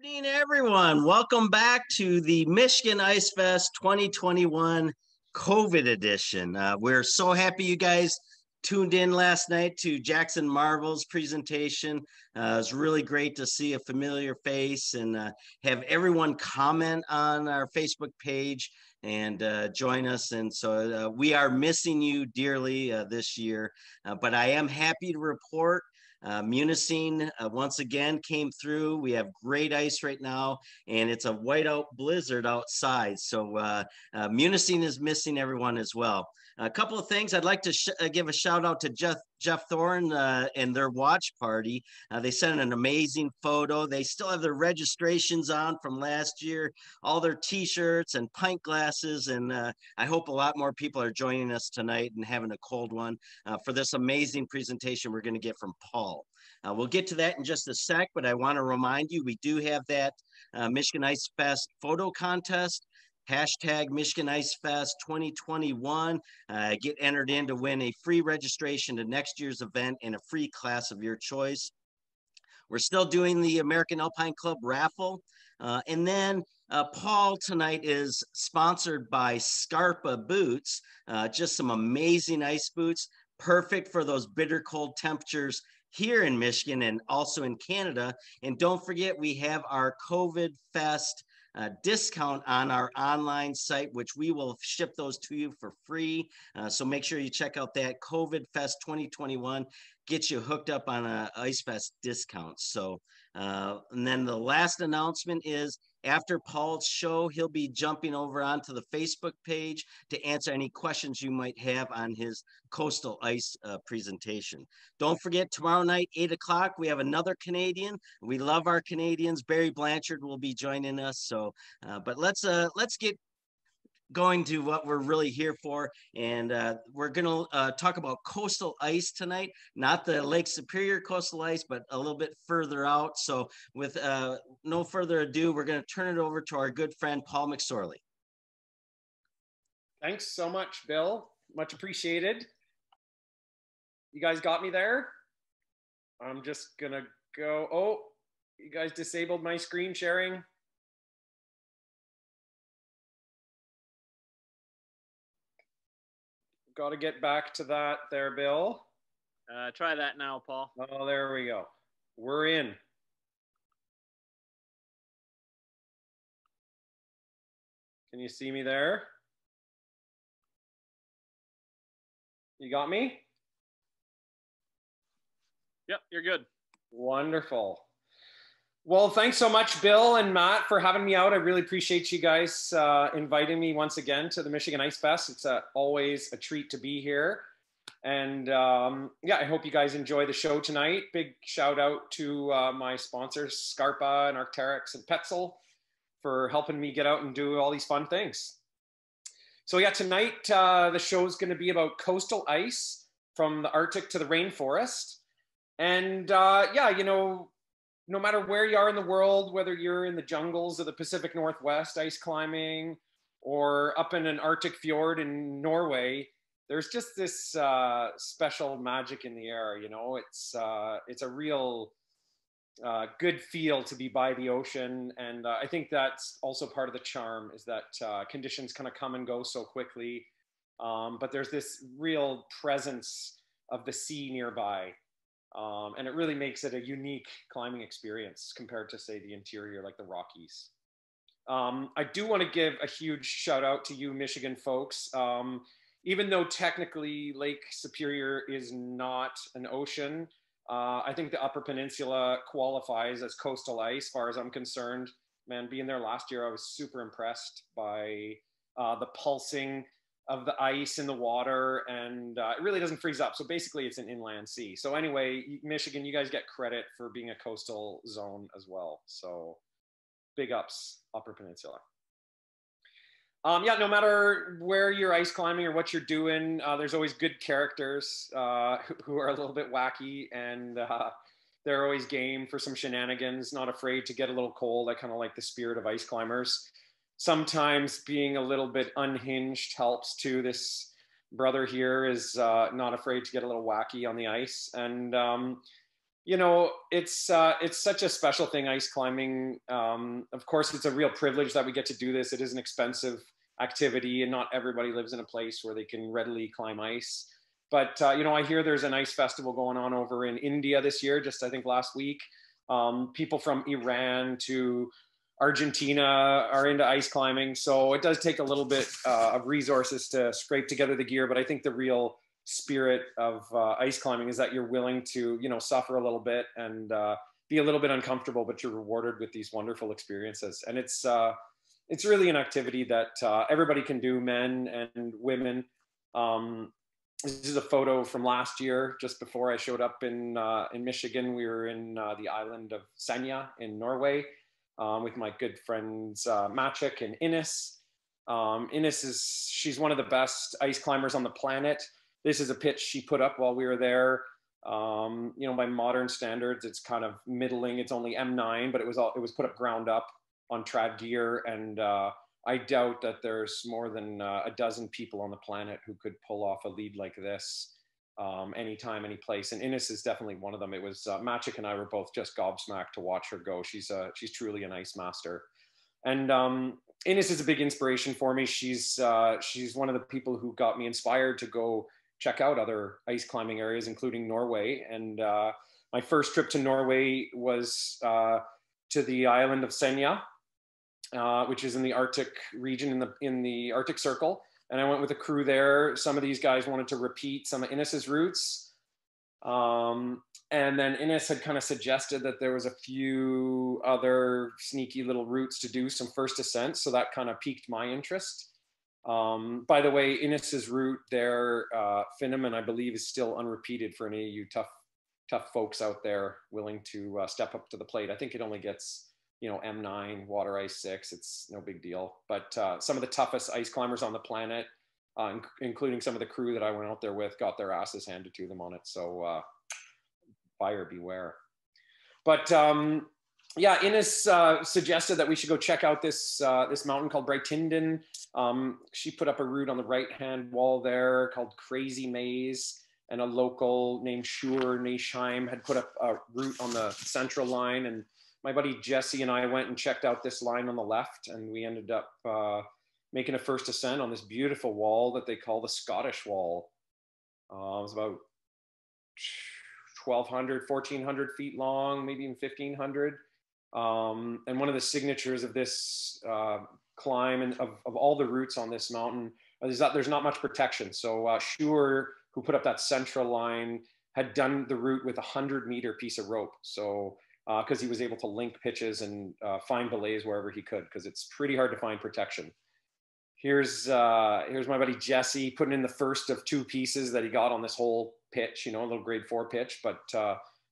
Evening, everyone. Welcome back to the Michigan Ice Fest 2021 COVID edition. We're so happy you guys tuned in last night to Jackson Marvel's presentation. It was really great to see a familiar face and have everyone comment on our Facebook page and join us. And so we are missing you dearly this year, but I am happy to report Munising once again came through. We have great ice right now, and it's a whiteout blizzard outside. So Munising is missing everyone as well. A couple of things I'd like to give a shout out to Jeff Thorne and their watch party. They sent an amazing photo. They still have their registrations on from last year, all their t-shirts and pint glasses. And I hope a lot more people are joining us tonight and having a cold one for this amazing presentation we're going to get from Paul. We'll get to that in just a sec, but I want to remind you, we do have that Michigan Ice Fest photo contest. Hashtag Michigan Ice Fest 2021. Get entered in to win a free registration to next year's event and a free class of your choice. We're still doing the American Alpine Club raffle. And then Paul tonight is sponsored by Scarpa boots, just some amazing ice boots, perfect for those bitter cold temperatures here in Michigan and also in Canada. And don't forget, we have our COVID Fest discount on our online site, which we will ship those to you for free. So make sure you check out that COVID Fest 2021, get you hooked up on a Ice Fest discount. So, and then the last announcement is after Paul's show, he'll be jumping over onto the Facebook page to answer any questions you might have on his Coastal Ice presentation. Don't forget, tomorrow night, 8 o'clock, we have another Canadian. We love our Canadians. Barry Blanchard will be joining us. So, but let's get going to what we're really here for. And we're going to talk about coastal ice tonight, not the Lake Superior coastal ice, but a little bit further out. So with no further ado, we're going to turn it over to our good friend, Paul McSorley. Thanks so much, Bill. Much appreciated. You guys got me there? I'm just going to go. Oh, you guys disabled my screen sharing. Got to get back to that there, Bill. Try that now, Paul. Oh, there we go. We're in. Can you see me there? You got me? Yep, you're good. Wonderful. Well, thanks so much, Bill and Matt, for having me out. I really appreciate you guys inviting me once again to the Michigan Ice Fest. It's always a treat to be here. And yeah, I hope you guys enjoy the show tonight. Big shout out to my sponsors, Scarpa and Arc'teryx and Petzl, for helping me get out and do all these fun things. So yeah, tonight the show is going to be about coastal ice from the Arctic to the rainforest. And yeah, you know, no matter where you are in the world, whether you're in the jungles of the Pacific Northwest ice climbing or up in an Arctic fjord in Norway, there's just this special magic in the air. You know, it's a real good feel to be by the ocean. And I think that's also part of the charm, is that conditions kind of come and go so quickly. But there's this real presence of the sea nearby. And it really makes it a unique climbing experience compared to, say, the interior, like the Rockies. I do want to give a huge shout out to you Michigan folks. Even though technically Lake Superior is not an ocean, I think the Upper Peninsula qualifies as coastal ice, as far as I'm concerned. Man, being there last year, I was super impressed by the pulsing of the ice in the water, and it really doesn't freeze up. So basically it's an inland sea. So anyway, Michigan, you guys get credit for being a coastal zone as well. So big ups, Upper Peninsula. Yeah, no matter where you're ice climbing or what you're doing, there's always good characters who are a little bit wacky, and they're always game for some shenanigans, not afraid to get a little cold. I kind of like the spirit of ice climbers. Sometimes being a little bit unhinged helps too. This brother here is not afraid to get a little wacky on the ice. And You know, it's such a special thing, ice climbing. Of course, it's a real privilege that we get to do this. It is an expensive activity, and not everybody lives in a place where they can readily climb ice. But you know, I hear there's an ice festival going on over in India this year, just I think last week. People from Iran to Argentina are into ice climbing. So it does take a little bit of resources to scrape together the gear, but I think the real spirit of ice climbing is that you're willing to, you know, suffer a little bit and be a little bit uncomfortable, but you're rewarded with these wonderful experiences. And it's really an activity that everybody can do, men and women. This is a photo from last year, just before I showed up in Michigan. We were in the island of Senja in Norway with my good friends Maciek and Ines. Ines she's one of the best ice climbers on the planet. This is a pitch she put up while we were there. You know, by modern standards, it's kind of middling. It's only M9, but it was put up ground up on trad gear, and I doubt that there's more than a dozen people on the planet who could pull off a lead like this anytime, any place. And Ines is definitely one of them. It was Maciek and I were both just gobsmacked to watch her go. She's truly an ice master. And Ines is a big inspiration for me. She's one of the people who got me inspired to go check out other ice climbing areas, including Norway. And my first trip to Norway was to the island of Senja, which is in the Arctic region, in the Arctic Circle. And I went with a crew there. Some of these guys wanted to repeat some of Ines's routes. And then Ines had kind of suggested that there was a few other sneaky little routes to do some first ascents. So that kind of piqued my interest. By the way, Ines's route there, Finneman, I believe, is still unrepeated for any of you tough folks out there willing to step up to the plate. I think it only gets, you know, M9, water ice 6. It's no big deal. But some of the toughest ice climbers on the planet, including some of the crew that I went out there with, got their asses handed to them on it. So buyer beware. But yeah, Ines suggested that we should go check out this mountain called Breitinden. She put up a route on the right-hand wall there called Crazy Maze, and a local named Sjur Neisheim had put up a route on the central line. And my buddy Jesse and I went and checked out this line on the left, and we ended up making a first ascent on this beautiful wall that they call the Scottish Wall. It was about 1,200, 1,400 feet long, maybe even 1,500. And one of the signatures of this climb and of all the routes on this mountain is that there's not much protection. So Sjur, who put up that central line, had done the route with a 100-meter piece of rope. So because he was able to link pitches and find belays wherever he could, because it's pretty hard to find protection. Here's my buddy Jesse putting in the first of two pieces that he got on this whole pitch, you know, a little grade 4 pitch, but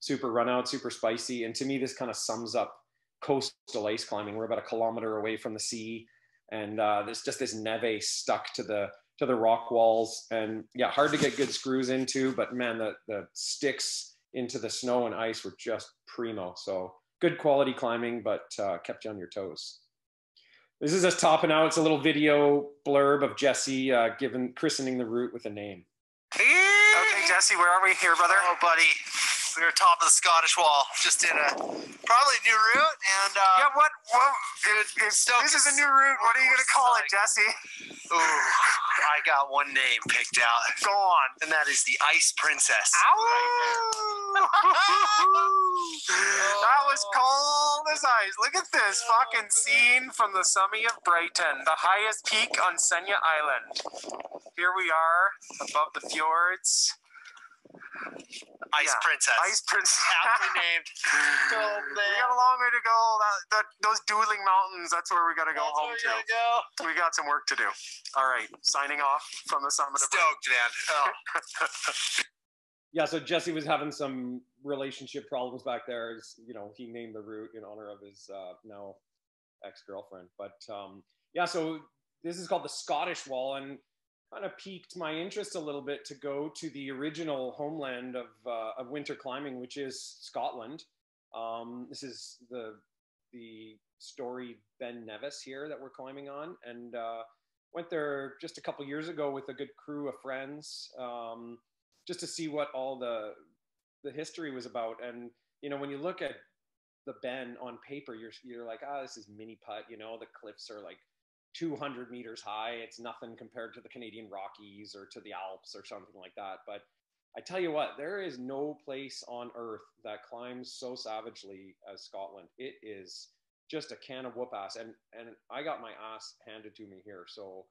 super run out, super spicy. And to me, this kind of sums up coastal ice climbing. We're about 1 kilometer away from the sea, and there's just this neve stuck to the rock walls, and yeah, hard to get good screws into, but man, the sticks into the snow and ice were just primo. So good quality climbing, but kept you on your toes. This is us topping out. It's a little video blurb of Jesse christening the route with a name. Okay, Jesse, where are we here, brother? Oh, buddy, we were top of the Scottish Wall, just in a probably new route, and yeah, what this is a new route. What are you gonna call it, Jesse? Ooh, I got one name picked out. Go on. And that is the Ice Princess. Ow! That was cold as ice. Look at this fucking scene from the summit of Brighton, the highest peak on Senja Island. Here we are above the fjords. Ice Princess. Ice Princess. Aptly named. Oh, man. We got a long way to go. Those dueling mountains, that's where we got to go home to. We got some work to do. All right, signing off from the summit of Stoked, man. Oh. Yeah, so Jesse was having some relationship problems back there. You know, he named the route in honor of his now ex-girlfriend. But yeah, so this is called the Scottish Wall, and kind of piqued my interest a little bit to go to the original homeland of winter climbing, which is Scotland. This is the storied Ben Nevis here that we're climbing on, and went there just a couple years ago with a good crew of friends, just to see what all the history was about. And you know, when you look at the bend on paper, you're like, ah, this is mini putt. You know, the cliffs are like 200 meters high. It's nothing compared to the Canadian Rockies or to the Alps or something like that. But I tell you what, there is no place on earth that climbs so savagely as Scotland. It is just a can of whoop ass. And I got my ass handed to me here. So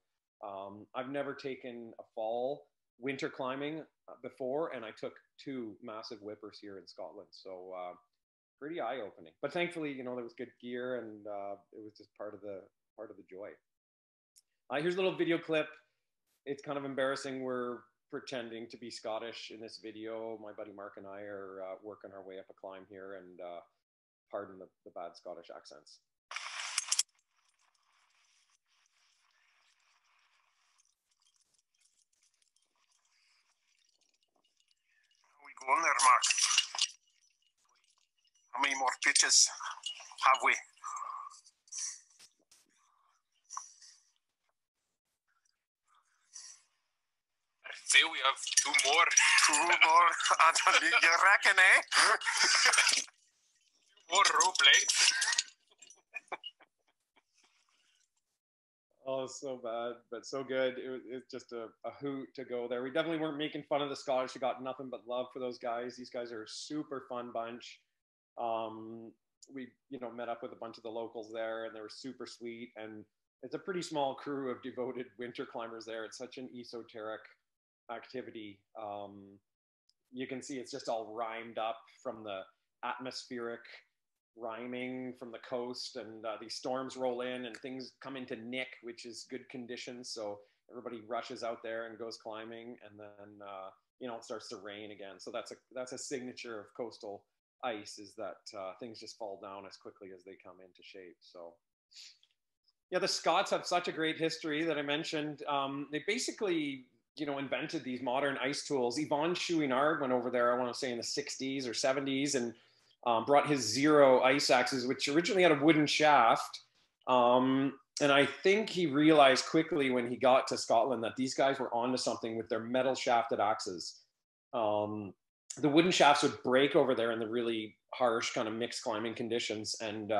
I've never taken a fall winter climbing before, and I took 2 massive whippers here in Scotland. So pretty eye-opening. But thankfully, you know, there was good gear, and it was just part of the joy. Here's a little video clip. It's kind of embarrassing. We're pretending to be Scottish in this video. My buddy Mark and I are working our way up a climb here, and pardon the bad Scottish accents. We go on there, Mark. How many more pitches have we? I say we have 2 more. 2 more? You reckon, eh? 2 more rope lengths. Oh, so bad, but so good. It's just a hoot to go there. We definitely weren't making fun of the Scottish. We got nothing but love for those guys. These guys are a super fun bunch. We, you know, met up with a bunch of the locals there, and they were super sweet. And it's a pretty small crew of devoted winter climbers there. It's such an esoteric activity. You can see it's just all rhymed up from the atmospheric rhyming from the coast, and these storms roll in and things come into nick, which is good conditions. So everybody rushes out there and goes climbing, and then you know, it starts to rain again. So that's a signature of coastal ice, is that things just fall down as quickly as they come into shape. So yeah, the Scots have such a great history that I mentioned. They basically, you know, invented these modern ice tools. Yvon Chouinard went over there, I want to say in the 60s or 70s, and brought his Zero ice axes, which originally had a wooden shaft. And I think he realized quickly when he got to Scotland that these guys were onto something with their metal shafted axes. The wooden shafts would break over there in the really harsh kind of mixed climbing conditions. And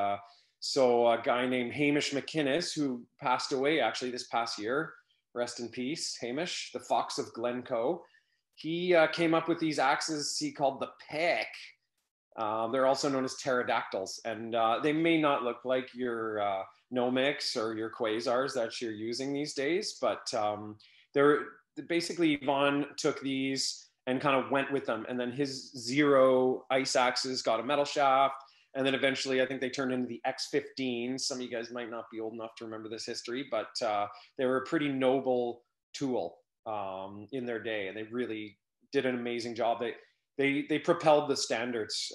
so a guy named Hamish McInnes, who passed away actually this past year, rest in peace, Hamish, the Fox of Glencoe, he came up with these axes he called the Peck. They're also known as pterodactyls, and they may not look like your Nomics or your Quasars that you're using these days, but they're basically, Yvon took these and kind of went with them, and then his Zero ice axes got a metal shaft, and then eventually I think they turned into the X15. Some of you guys might not be old enough to remember this history, but they were a pretty noble tool in their day, and they really did an amazing job. They propelled the standards.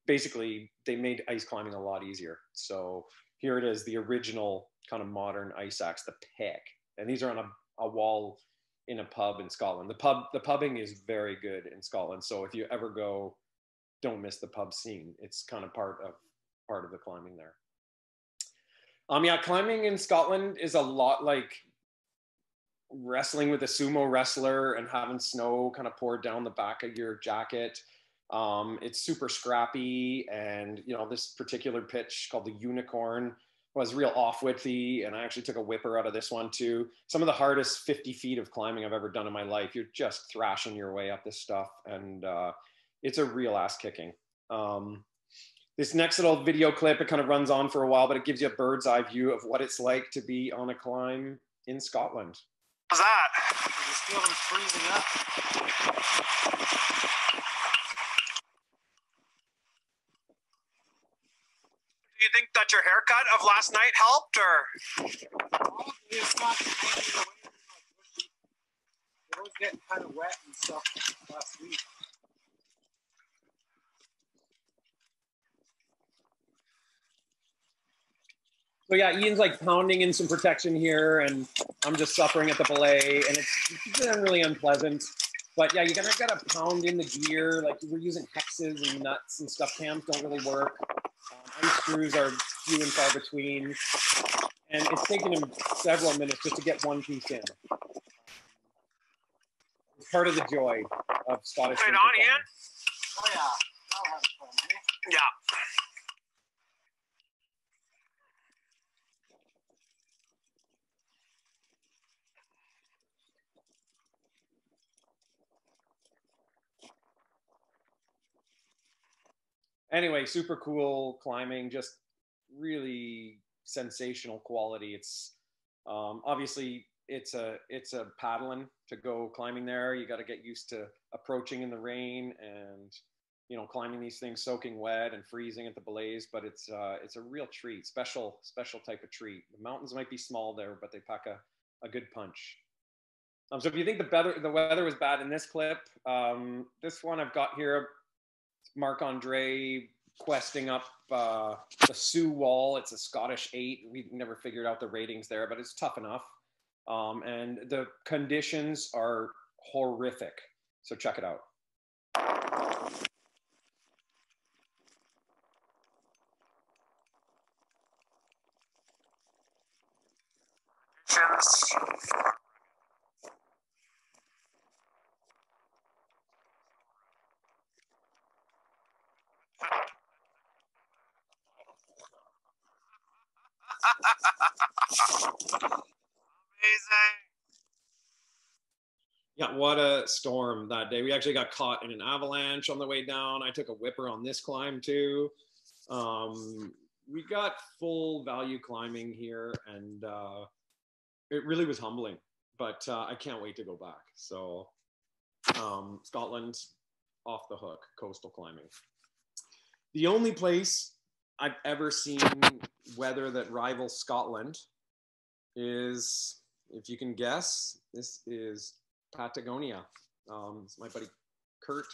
Basically, they made ice climbing a lot easier. So here it is, the original kind of modern ice axe, the Peck. And these are on a wall in a pub in Scotland. The pubbing is very good in Scotland. So if you ever go, don't miss the pub scene. It's kind of part of the climbing there. Yeah, climbing in Scotland is a lot like wrestling with a sumo wrestler and having snow kind of poured down the back of your jacket. It's super scrappy, and you know, this particular pitch called the Unicorn was real off-widthy, and I actually took a whipper out of this one too. Some of the hardest 50 feet of climbing I've ever done in my life. You're just thrashing your way up this stuff, and it's a real ass kicking. This next little video clip, it kind of runs on for a while, but it gives you a bird's eye view of what it's like to be on a climb in Scotland. What's that? You just feel them freezing up. Do you think that your haircut of last night helped, or? It's not hanging away. It was getting kind of wet and stuff last week. So yeah, Ian's like pounding in some protection here, and I'm just suffering at the belay, and it's been really unpleasant. But yeah, you kind of gotta pound in the gear. Like we're using hexes and nuts and stuff. Cams don't really work. Ice screws are few and far between, and it's taken him several minutes just to get one piece in. It's part of the joy of Scottish. Right on, Ian. Oh yeah. Yeah. Anyway, super cool climbing, just really sensational quality. It's obviously it's a paddling to go climbing there. You got to get used to approaching in the rain and climbing these things soaking wet and freezing at the belays. But it's a real treat, special type of treat. The mountains might be small there, but they pack a good punch. So if you think the weather was bad in this clip, this one I've got here, Marc-Andre questing up the Sioux Wall. It's a Scottish 8. We never figured out the ratings there, but it's tough enough. And the conditions are horrific. So check it out. Amazing. Yeah, what a storm that day. We actually got caught in an avalanche on the way down. I took a whipper on this climb too. We got full value climbing here, and it really was humbling, but I can't wait to go back. So Scotland, off the hook, coastal climbing. The only place I've ever seen weather that rivals Scotland is, if you can guess, this is Patagonia. It's my buddy Kurt.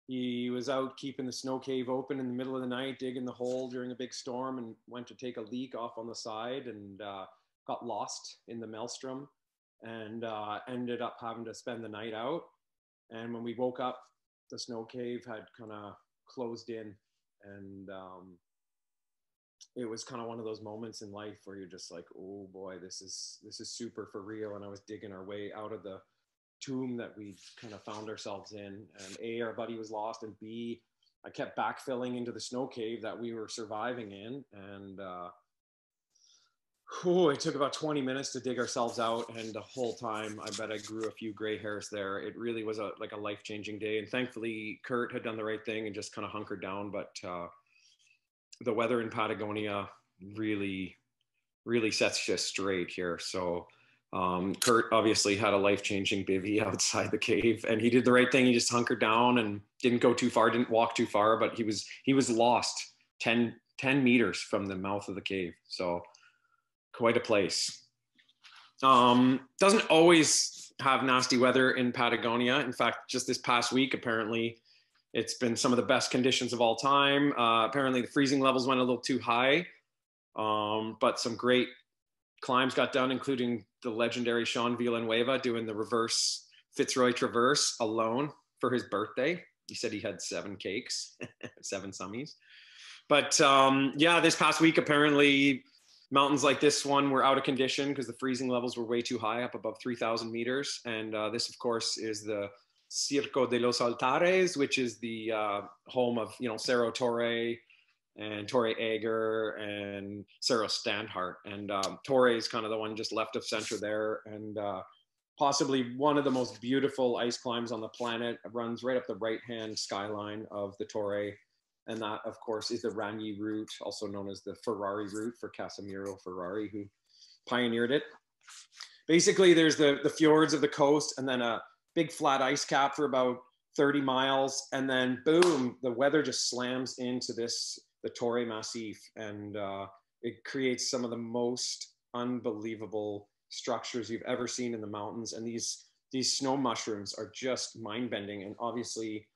He was out keeping the snow cave open in the middle of the night, digging the hole during a big storm, and went to take a leak off on the side and got lost in the maelstrom and ended up having to spend the night out. And when we woke up, the snow cave had kind of closed in, and it was kind of one of those moments in life where you're just like, oh boy, this is super for real. And I was digging our way out of the tomb that we kind of found ourselves in, and A, our buddy was lost, and B, I kept backfilling into the snow cave that we were surviving in, and it took about 20 minutes to dig ourselves out, and the whole time I bet I grew a few gray hairs there. It really was like a life-changing day, and thankfully Kurt had done the right thing and just kind of hunkered down. But the weather in Patagonia really sets you straight here. So Kurt obviously had a life-changing bivvy outside the cave, and he did the right thing. He just hunkered down and didn't go too far, didn't walk too far, but he was lost 10 meters from the mouth of the cave. So quite a place. Doesn't always have nasty weather in Patagonia. In fact, just this past week, apparently it's been some of the best conditions of all time. Apparently the freezing levels went a little too high, but some great climbs got done, including the legendary Sean Villanueva doing the reverse Fitzroy Traverse alone for his birthday. He said he had 7 cakes, 7 summies. But yeah, this past week, apparently mountains like this one were out of condition because the freezing levels were way too high, up above 3,000 meters. And this, of course, is the Circo De Los Altares, which is the home of, Cerro Torre and Torre Ager and Cerro Standhart. And Torre is kind of the one just left of center there, and possibly one of the most beautiful ice climbs on the planet. It runs right up the right-hand skyline of the Torre. And that, of course, is the Ragni route, also known as the Ferrari route for Casimiro Ferrari, who pioneered it. Basically, there's the fjords of the coast, and then a big flat ice cap for about 30 miles. And then, boom, the weather just slams into the Torre Massif. And it creates some of the most unbelievable structures you've ever seen in the mountains. And these snow mushrooms are just mind-bending. And obviously,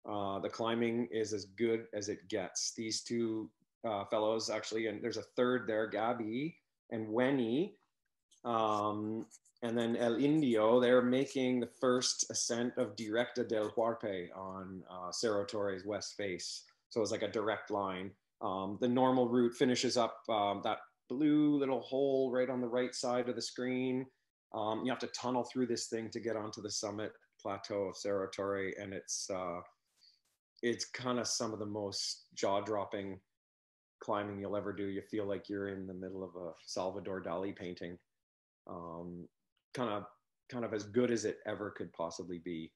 the climbing is as good as it gets. These two fellows actually, and there's a third there, Gabby and Wenny, and then El Indio, they're making the first ascent of Directa del Huarpe on Cerro Torre's west face. So it's like a direct line. The normal route finishes up that blue little hole right on the right side of the screen. You have to tunnel through this thing to get onto the summit plateau of Cerro Torre, and it's kind of some of the most jaw-dropping climbing you'll ever do. You feel like you're in the middle of a Salvador Dali painting. Kind of as good as it ever could possibly be.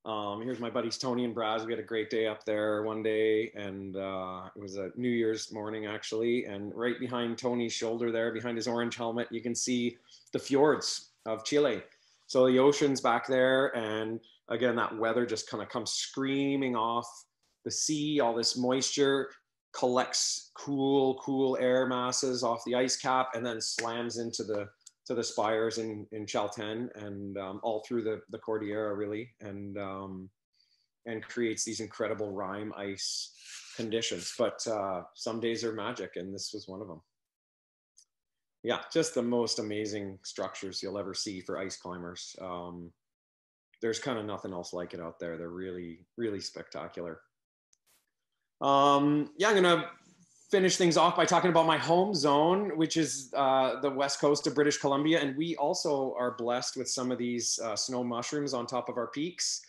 Here's my buddies Tony and Braz. We had a great day up there one day, and it was a New Year's morning actually. And right behind Tony's shoulder there, behind his orange helmet, you can see the fjords of Chile. So the ocean's back there, and again, that weather just kind of comes screaming off the sea. All this moisture collects cool air masses off the ice cap, and then slams into the spires in Chalten and all through the Cordillera really, and creates these incredible rime ice conditions. But some days are magic, and this was one of them. Yeah, just the most amazing structures you'll ever see for ice climbers. There's kind of nothing else like it out there. They're really, really spectacular. Yeah, I'm gonna finish things off by talking about my home zone, which is the west coast of British Columbia. And we also are blessed with some of these snow mushrooms on top of our peaks.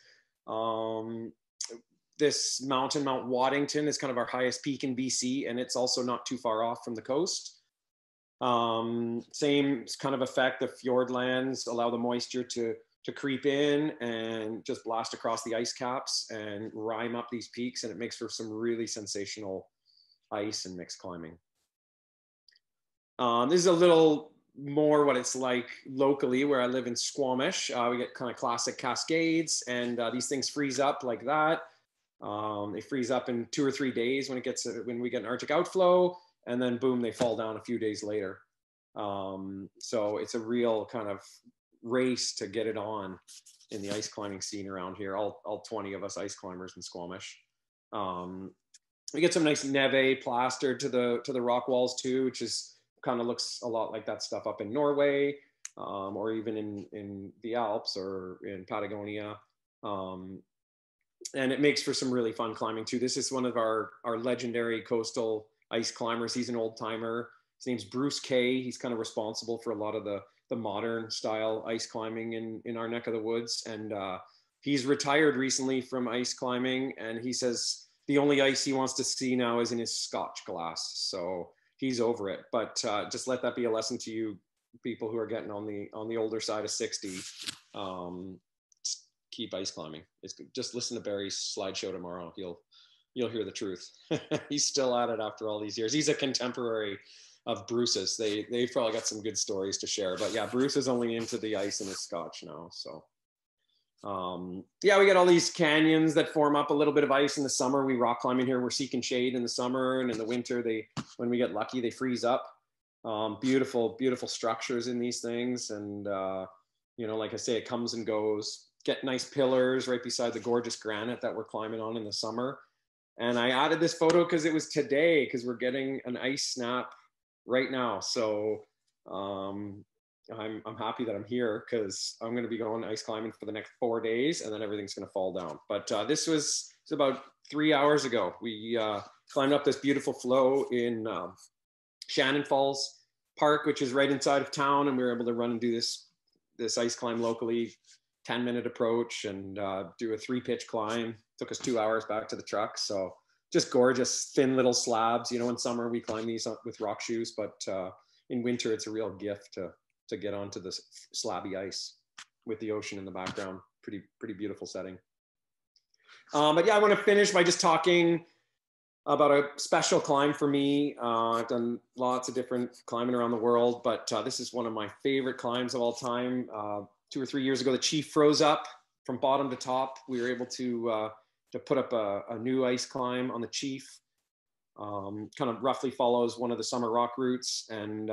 This mountain, Mount Waddington, is kind of our highest peak in BC, and it's also not too far off from the coast. Same kind of effect. The fjord lands allow the moisture to creep in and just blast across the ice caps and rime up these peaks, and it makes for some really sensational ice and mixed climbing. This is a little more what it's like locally where I live in Squamish. We get kind of classic cascades, and these things freeze up like that. They freeze up in 2 or 3 days when we get an Arctic outflow, and then boom, they fall down a few days later. So it's a real kind of race to get it on in the ice climbing scene around here. All 20 of us ice climbers in Squamish. We get some nice neve plastered to the rock walls too, which is kind of looks a lot like that stuff up in Norway, or even in the Alps or in Patagonia. And it makes for some really fun climbing too. This is one of our legendary coastal ice climbers. He's an old timer. His name's Bruce Kay. He's kind of responsible for a lot of the modern style ice climbing in our neck of the woods. And he's retired recently from ice climbing, and he says the only ice he wants to see now is in his Scotch glass. So he's over it. But just let that be a lesson to you people who are getting on the older side of 60. Keep ice climbing. Just listen to Barry's slideshow tomorrow. You'll hear the truth. He's still at it after all these years. He's a contemporary of Bruce's. They've probably got some good stories to share. But yeah, Bruce is only into the ice and his Scotch now. So yeah, we got all these canyons that form up a little bit of ice in the summer. We rock climb in here. We're seeking shade in the summer, and in the winter, when we get lucky, they freeze up. Beautiful structures in these things. And like I say, it comes and goes. Get nice pillars right beside the gorgeous granite that we're climbing on in the summer. And I added this photo because it was today, because we're getting an ice snap right now. So I'm happy that I'm here, because I'm going to be going ice climbing for the next 4 days, and then everything's going to fall down. But this was about 3 hours ago. We climbed up this beautiful flow in Shannon Falls Park, which is right inside of town, and we were able to run and do this ice climb locally, 10-minute approach, and do a 3-pitch climb. Took us 2 hours back to the truck. So just gorgeous, thin little slabs. In summer we climb these with rock shoes, but in winter it's a real gift to get onto this slabby ice with the ocean in the background. Pretty beautiful setting. But yeah, I want to finish by just talking about a special climb for me. I've done lots of different climbing around the world, but this is one of my favorite climbs of all time. 2 or 3 years ago, the Chief froze up from bottom to top. We were able to put up a new ice climb on the Chief. Kind of roughly follows one of the summer rock routes, and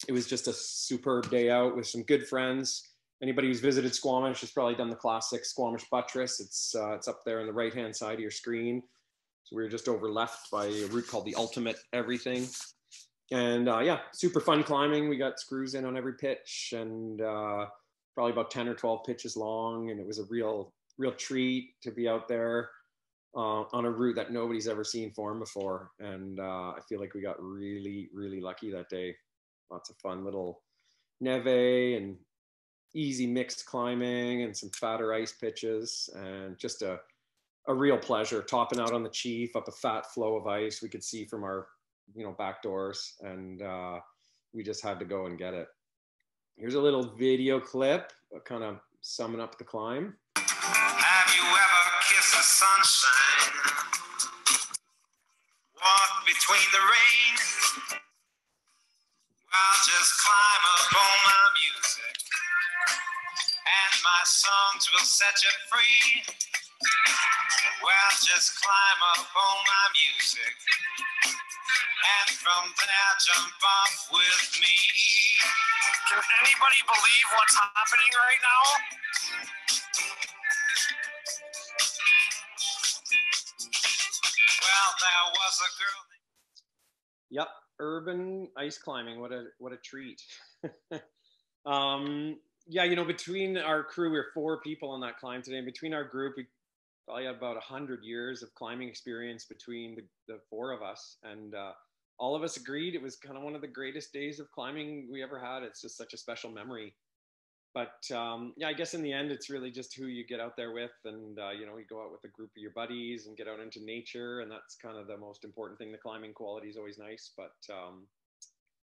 it was just a superb day out with some good friends. Anybody who's visited Squamish has probably done the classic Squamish Buttress. It's up there on the right-hand side of your screen. So we were just over left by a route called the Ultimate Everything. And yeah, super fun climbing. We got screws in on every pitch, and probably about 10 or 12 pitches long. And it was a real treat to be out there on a route that nobody's ever seen form before. And I feel like we got really, really lucky that day. Lots of fun little neve and easy mixed climbing and some fatter ice pitches, and just a a real pleasure, topping out on the Chief up a fat flow of ice we could see from our, back doors, and we just had to go and get it. Here's a little video clip, kind of summing up the climb. Have you ever kissed the sunshine? Walk between the rain? I'll just climb up on my music, and my songs will set you free. Well, just climb up on my music, and from there jump off with me. Can anybody believe what's happening right now? Well, there was a girl. Yep, urban ice climbing. What a treat. Yeah, between our crew, we were 4 people on that climb today. And between our group, we probably had about 100 years of climbing experience between the 4 of us. And all of us agreed it was kind of one of the greatest days of climbing we ever had. It's just such a special memory. But yeah, I guess in the end, it's really just who you get out there with. And, you go out with a group of your buddies and get out into nature. And that's kind of the most important thing. The climbing quality is always nice. But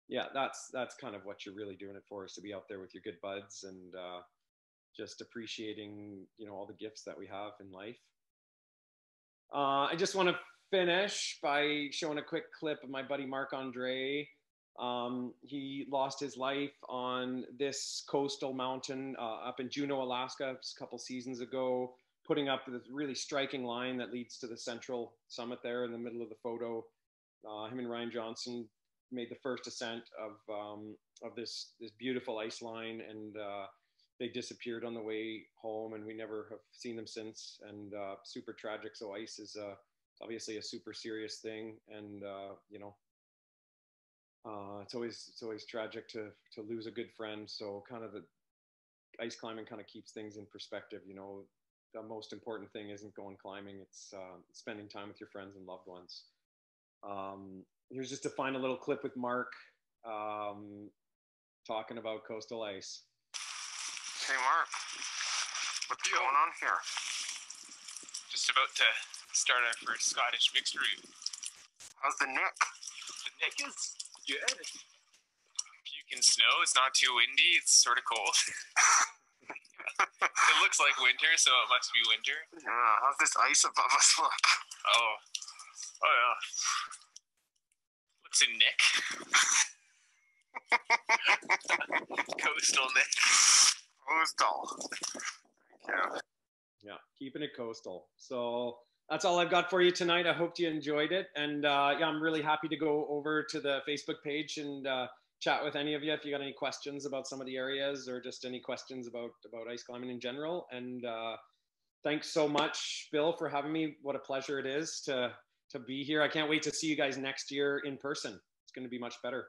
yeah, that's kind of what you're really doing it for, is to be out there with your good buds and just appreciating, all the gifts that we have in life. I just want to finish by showing a quick clip of my buddy Marc-Andre. He lost his life on this coastal mountain up in Juneau, Alaska, a couple seasons ago, putting up this really striking line that leads to the central summit there in the middle of the photo. Him and Ryan Johnson made the first ascent of this beautiful ice line, and they disappeared on the way home, and we never have seen them since. And super tragic. So ice is obviously a super serious thing, and it's always tragic to lose a good friend. So kind of the ice climbing kind of keeps things in perspective. The most important thing isn't going climbing; it's spending time with your friends and loved ones. Here's just to find a little clip with Mark talking about coastal ice. Hey, Mark, what's going on here? Just about to start our first Scottish mixed route. How's the neck? The neck is good. Puking snow. It's not too windy. It's sort of cold. It looks like winter, so it must be winter. Yeah, how's this ice above us look? Oh yeah. Looks a neck. Coastal neck. Coastal. Yeah, keeping it coastal. So that's all I've got for you tonight. I hope you enjoyed it. And yeah, I'm really happy to go over to the Facebook page and chat with any of you if you got any questions about some of the areas, or just any questions about ice climbing in general. And thanks so much, Bill, for having me. What a pleasure it is to be here. I can't wait to see you guys next year in person. It's going to be much better.